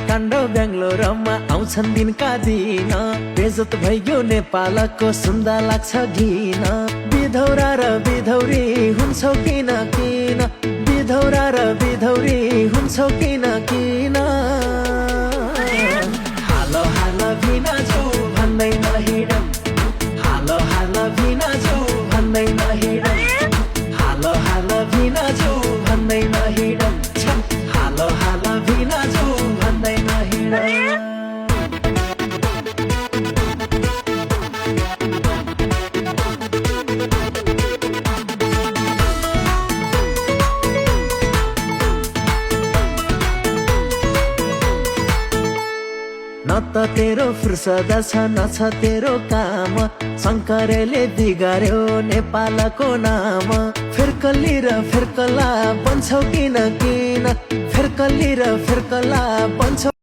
काण्ड बेङ्गलोरमा आउँछन् दिनका दिन बेजत भइयो नेपालको सुन्दा लाग्छ घिन बिधौरा र बिधौरी हुन्छौ किन किन बिधौरा र बिधौरी हुन्छौ किन किन हालो हालो भिना जाऊ भन्दै नहिँड हालो हालो भिना जाऊ भन्दै नहिँड हालो हालो भिना जाऊ भन्दै नहिँड हालो हालो भिना जाऊ भन्दै नहिँड न त तेरो फुर्सद छ न छ तेरो काम शङ्करले बिगार्यो नेपालको नाम फिर्कली र फिर्कला बन्छौ किन किन फिर्कली र फिर्कला बन्छौ